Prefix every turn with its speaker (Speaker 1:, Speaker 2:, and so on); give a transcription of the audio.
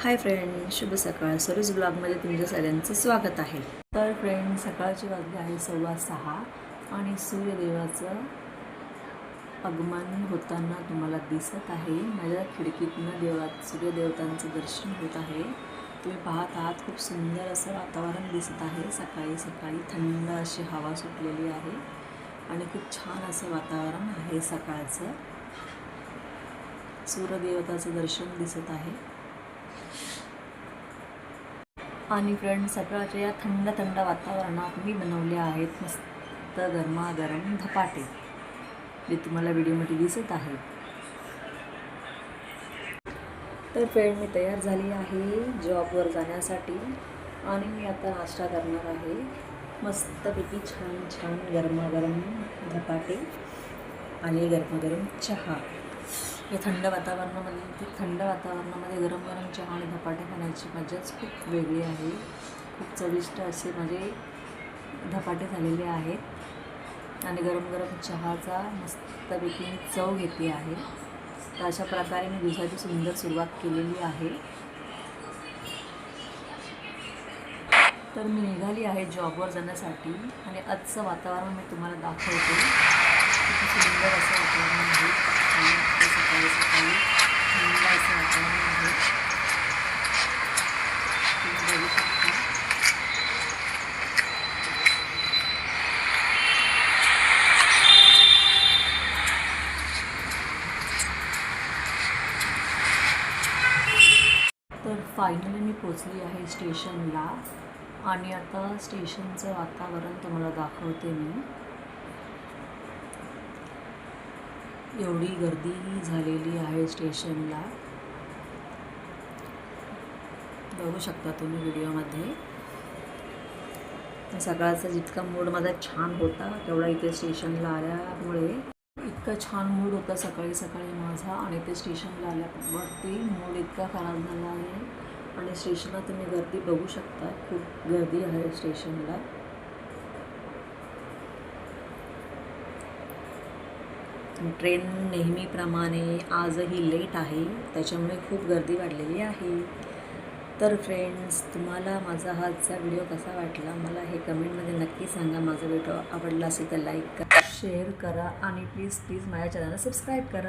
Speaker 1: Hi friend, शुभ सकाळ. सरोज ब्लॉगमध्ये तुमच्या सगळ्यांचं स्वागत आहे. तर फ्रेंड, सकाळची वाजली आहे 6:15 आणि सूर्यदेवाचं आगमन होताना तुम्हाला दिसत आहे. माझ्या खिडकीतनं सूर्यदेवतांचं दर्शन होत आहे. तुम्ही पाहत आहात, खूप सुंदर असं वातावरण दिसत आहे. सकाळी सकाळी थंड अशी हवा सुटलेली आहे आणि खूप छान असं वातावरण आहे सकाळचं. सूर्यदेवताचं दर्शन दिसत आहे. आणि फ्रेंड, सकाळच्या या थंड थंड वातावरणात मी बनवले आहेत मस्त गरमागरम धपाटे, जे तुम्हाला व्हिडिओमध्ये दिसत आहे. तर फ्रेंड, मी तयार झाली आहे जॉबवर जाण्यासाठी आणि मी आता नाश्ता करणार आहे. मस्तपैकी छान छान गरमागरम धपाटे आणि गरमागरम चहा. या थंड वातावरणामध्ये गरम गरम चहा आणि धपाटे खाण्याची मजाच खूप वेगळी आहे. खूप चविष्ट असे माझे धपाटे झालेले आहेत आणि गरम गरम चहाचा मस्तपैकी चव घेतली आहे. तर अशा प्रकारे मी दिवसाची सुंदर सुरुवात केलेली आहे. तर मी निघाली आहे जॉबवर जाण्यासाठी आणि आजचं वातावरण मी तुम्हाला दाखवते. खूप सुंदर असं वातावरण आहे. सकाळी सकाळी थंड असं वातावरण आहे. तुम्ही बघू शकता. तर फायनली मी पोचली आहे स्टेशनला आणि आता स्टेशनचं वातावरण तुम्हाला दाखवते मी. एवढी गर्दी झालेली आहे स्टेशनला, बघू शकता तुम्ही व्हिडिओमध्ये. सकाळचा जितका मूड माझा छान होता तेवढा इथे स्टेशनला आल्यामुळे इतका छान मूड होता सकाळी सकाळी माझा, आणि ते स्टेशनला आल्यावरती मूड इतका खराब झाला आहे. आणि स्टेशनला तुम्ही गर्दी बघू शकता, खूप गर्दी आहे स्टेशनला. ट्रेन नेहमीप्रमाणे आजही लेट आहे, त्याच्यामुळे खूप गर्दी वाढलेली आहे. तर फ्रेंड्स, तुम्हाला माझा आजचा व्हिडिओ कसा वाटला मला हे कमेंटमध्ये नक्की सांगा. माझा व्हिडिओ आवडला असेल तर लाईक करा, शेअर करा आणि प्लीज माझ्या चॅनलला सबस्क्राईब करा.